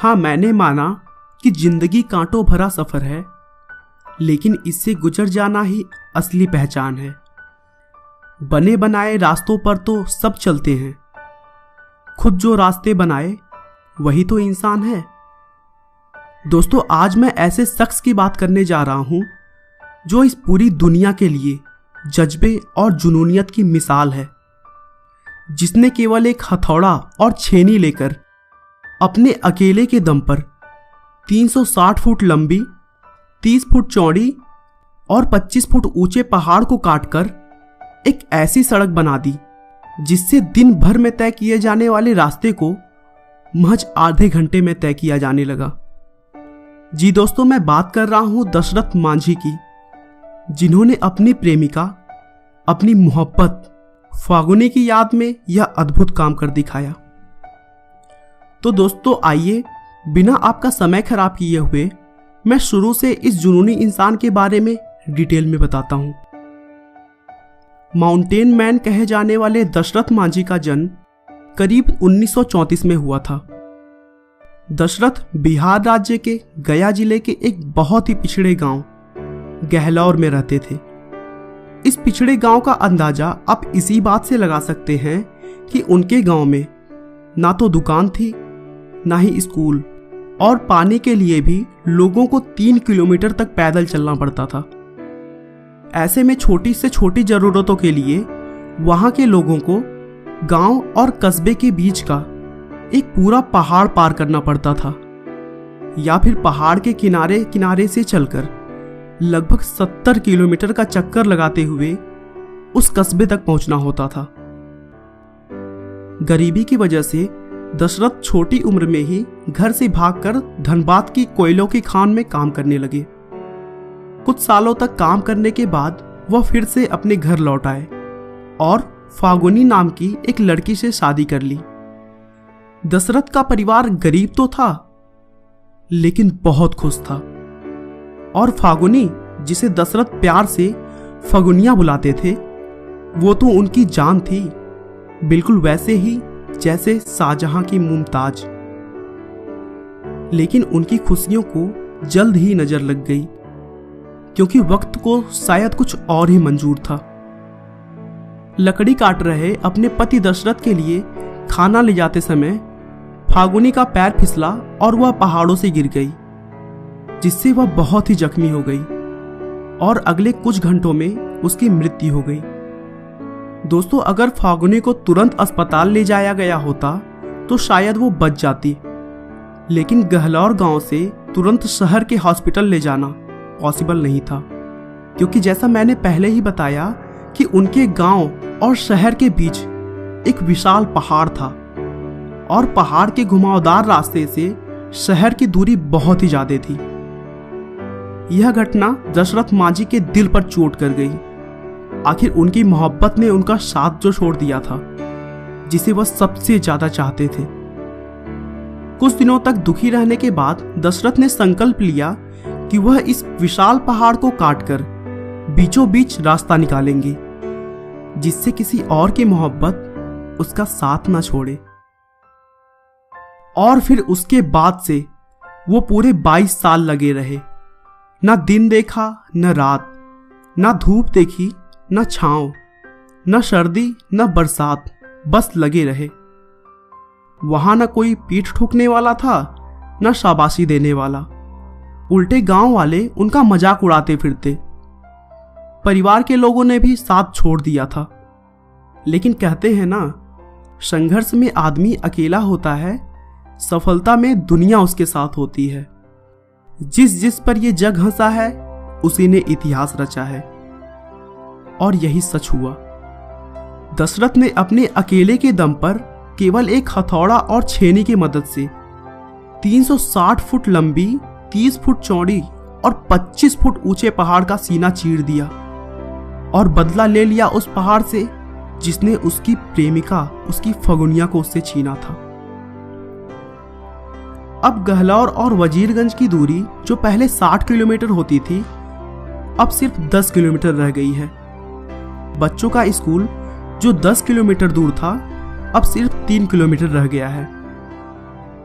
हाँ, मैंने माना कि जिंदगी कांटों भरा सफर है, लेकिन इससे गुजर जाना ही असली पहचान है। बने बनाए रास्तों पर तो सब चलते हैं, खुद जो रास्ते बनाए वही तो इंसान है। दोस्तों, आज मैं ऐसे शख्स की बात करने जा रहा हूं जो इस पूरी दुनिया के लिए जज्बे और जुनूनियत की मिसाल है, जिसने केवल एक हथौड़ा और छेनी लेकर अपने अकेले के दम पर 360 फुट लंबी, 30 फुट चौड़ी और 25 फुट ऊंचे पहाड़ को काटकर एक ऐसी सड़क बना दी जिससे दिन भर में तय किए जाने वाले रास्ते को महज आधे घंटे में तय किया जाने लगा। जी दोस्तों, मैं बात कर रहा हूं दशरथ मांझी की, जिन्होंने अपनी प्रेमिका, अपनी मोहब्बत फागुनी की याद में यह अद्भुत काम कर दिखाया। तो दोस्तों, आइए बिना आपका समय खराब किए हुए मैं शुरू से इस जुनूनी इंसान के बारे में डिटेल में बताता हूं। माउंटेन मैन कहे जाने वाले दशरथ मांझी का जन्म करीब 1934 में हुआ था। दशरथ बिहार राज्य के गया जिले के एक बहुत ही पिछड़े गांव गहलौर में रहते थे। इस पिछड़े गांव का अंदाजा आप इसी बात से लगा सकते हैं कि उनके गांव में ना तो दुकान थी, ना ही स्कूल, और पानी के लिए भी लोगों को 3 किलोमीटर तक पैदल चलना पड़ता था। ऐसे में छोटी से छोटी जरूरतों के लिए वहां के लोगों को गांव और कस्बे के बीच का एक पूरा पहाड़ पार करना पड़ता था, या फिर पहाड़ के किनारे किनारे से चलकर लगभग 70 किलोमीटर का चक्कर लगाते हुए उस कस्बे तक पहुंचना होता था। गरीबी की वजह से दशरथ छोटी उम्र में ही घर से भागकर धनबाद की कोयलों की खान में काम करने लगे। कुछ सालों तक काम करने के बाद वह फिर से अपने घर लौट आए और फागुनी नाम की एक लड़की से शादी कर ली। दशरथ का परिवार गरीब तो था, लेकिन बहुत खुश था, और फागुनी, जिसे दशरथ प्यार से फगुनिया बुलाते थे, वो तो उनकी जान थी, बिल्कुल वैसे ही जैसे शाहजहां की मुमताज। लेकिन उनकी खुशियों को जल्द ही नजर लग गई, क्योंकि वक्त को शायद कुछ और ही मंजूर था। लकड़ी काट रहे अपने पति दशरथ के लिए खाना ले जाते समय फागुनी का पैर फिसला और वह पहाड़ों से गिर गई, जिससे वह बहुत ही जख्मी हो गई और अगले कुछ घंटों में उसकी मृत्यु हो गई। दोस्तों, अगर फागुनी को तुरंत अस्पताल ले जाया गया होता तो शायद वो बच जाती, लेकिन गहलौर गांव से तुरंत शहर के हॉस्पिटल ले जाना पॉसिबल नहीं था, क्योंकि जैसा मैंने पहले ही बताया कि उनके गांव और शहर के बीच एक विशाल पहाड़ था, और पहाड़ के घुमावदार रास्ते से शहर की दूरी बहुत ही ज्यादा थी। यह घटना दशरथ मांझी के दिल पर चोट कर गई। आखिर उनकी मोहब्बत ने उनका साथ जो छोड़ दिया था, जिसे वह सबसे ज्यादा चाहते थे। कुछ दिनों तक दुखी रहने के बाद दशरथ ने संकल्प लिया कि वह इस विशाल पहाड़ को काटकर बीचों बीच रास्ता निकालेंगे, जिससे किसी और की मोहब्बत उसका साथ ना छोड़े। और फिर उसके बाद से वो पूरे 22 साल लगे रहे। ना दिन देखा न रात, ना धूप देखी न छांव, न सर्दी न बरसात, बस लगे रहे। वहां न कोई पीठ ठोकने वाला था, न शाबाशी देने वाला। उल्टे गांव वाले उनका मजाक उड़ाते फिरते। परिवार के लोगों ने भी साथ छोड़ दिया था। लेकिन कहते हैं ना, संघर्ष में आदमी अकेला होता है, सफलता में दुनिया उसके साथ होती है। जिस जिस पर ये जग हंसा है, उसी ने इतिहास रचा है। और यही सच हुआ। दशरथ ने अपने अकेले के दम पर केवल एक हथौड़ा और छेनी की मदद से 360 फुट लंबी, 30 फुट चौड़ी और 25 फुट ऊंचे पहाड़ का सीना चीर दिया, और बदला ले लिया उस पहाड़ से जिसने उसकी प्रेमिका, उसकी फगुनिया को उससे छीना था। अब गहलौर और वजीरगंज की दूरी, जो पहले 60 किलोमीटर होती थी, अब सिर्फ 10 किलोमीटर रह गई है। बच्चों का स्कूल, जो 10 किलोमीटर दूर था, अब सिर्फ 3 किलोमीटर रह गया है।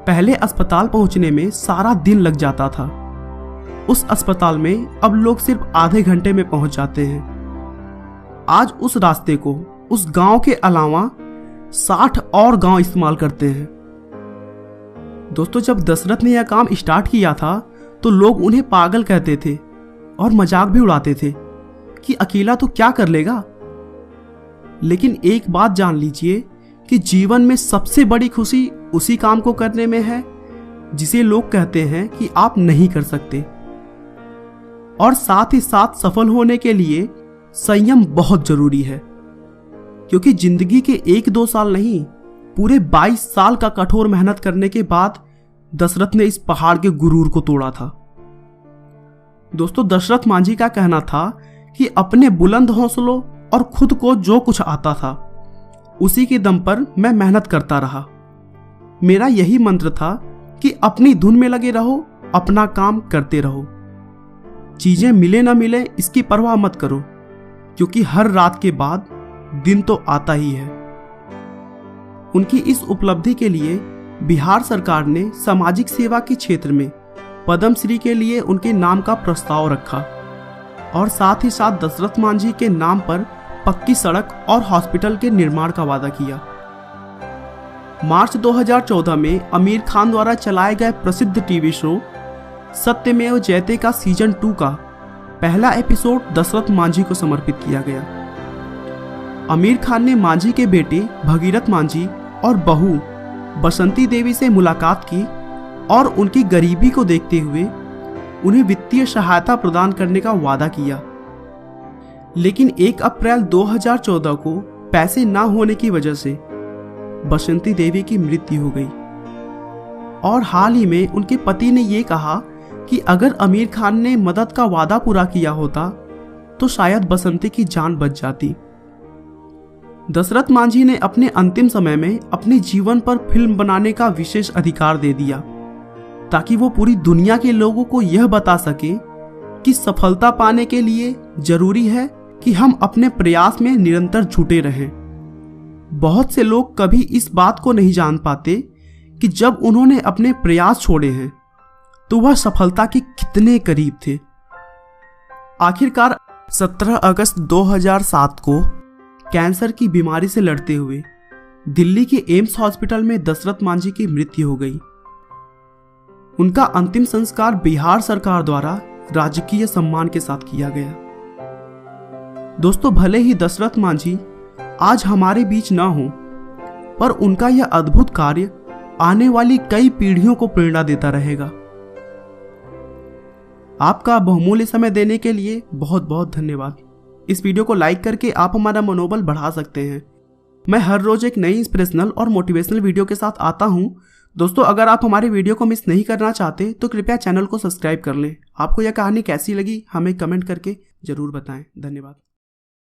पहले अस्पताल पहुंचने में सारा दिन लग जाता था। उस अस्पताल में अब लोग सिर्फ आधे घंटे में पहुंच जाते हैं। आज उस रास्ते को उस गांव के अलावा 60 और गांव इस्तेमाल करते हैं। दोस्तों, जब दशरथ ने यह काम स्टार्ट किया था तो लोग उन्हें पागल कहते थे और मजाक भी उड़ाते थे कि अकेला तो क्या कर लेगा। लेकिन एक बात जान लीजिए कि जीवन में सबसे बड़ी खुशी उसी काम को करने में है जिसे लोग कहते हैं कि आप नहीं कर सकते। और साथ ही साथ सफल होने के लिए संयम बहुत जरूरी है, क्योंकि जिंदगी के 1-2 साल नहीं, पूरे 22 साल का कठोर मेहनत करने के बाद दशरथ ने इस पहाड़ के गुरूर को तोड़ा था। दोस्तों, दशरथ मांझी का कहना था कि अपने बुलंद हौसलों और खुद को जो कुछ आता था उसी के दम पर मैं मेहनत करता रहा। मेरा यही मंत्र था कि अपनी धुन में लगे रहो, अपना काम करते रहो। चीजें मिले ना मिले इसकी परवाह मत करो, क्योंकि हर रात के बाद दिन तो आता ही है। उनकी इस उपलब्धि के लिए बिहार सरकार ने सामाजिक सेवा के क्षेत्र में पद्मश्री के लिए उनके नाम का प्रस्ताव रखा और साथ ही साथ दशरथ मांझी के नाम पर पक्की सड़क और हॉस्पिटल के निर्माण का वादा किया। मार्च 2014 में आमिर खान द्वारा चलाए गए प्रसिद्ध टीवी शो सत्यमेव जयते का सीजन 2 का पहला एपिसोड दशरथ मांझी को समर्पित किया गया। आमिर खान ने मांझी के बेटे भगीरथ मांझी और बहू बसंती देवी से मुलाकात की और उनकी गरीबी को देखते हुए उन्हें वित्तीय सहायता प्रदान करने का वादा किया। लेकिन 1 अप्रैल 2014 को पैसे ना होने की वजह से बसंती देवी की मृत्यु हो गई और हाल ही में उनके पति ने यह कहा कि अगर आमिर खान ने मदद का वादा पूरा किया होता तो शायद बसंती की जान बच जाती। दशरथ मांझी ने अपने अंतिम समय में अपने जीवन पर फिल्म बनाने का विशेष अधिकार दे दिया ताकि वो पूरी दुनिया के लोगों को यह बता सके कि सफलता पाने के लिए जरूरी है कि हम अपने प्रयास में निरंतर जुटे रहें। बहुत से लोग कभी इस बात को नहीं जान पाते कि जब उन्होंने अपने प्रयास छोड़े हैं तो वह सफलता के कितने करीब थे। आखिरकार 17 अगस्त 2007 को कैंसर की बीमारी से लड़ते हुए दिल्ली के एम्स हॉस्पिटल में दशरथ मांझी की मृत्यु हो गई। उनका अंतिम संस्कार बिहार सरकार द्वारा राजकीय सम्मान के साथ किया गया। दोस्तों, भले ही दशरथ मांझी आज हमारे बीच ना हो, पर उनका यह अद्भुत कार्य आने वाली कई पीढ़ियों को प्रेरणा देता रहेगा। आपका बहुमूल्य समय देने के लिए बहुत बहुत धन्यवाद। इस वीडियो को लाइक करके आप हमारा मनोबल बढ़ा सकते हैं। मैं हर रोज एक नई इंस्पिरेशनल और मोटिवेशनल वीडियो के साथ आता हूं। दोस्तों, अगर आप हमारे वीडियो को मिस नहीं करना चाहते तो कृपया चैनल को सब्सक्राइब कर लें। आपको यह कहानी कैसी लगी हमें कमेंट करके जरूर बताएं। धन्यवाद।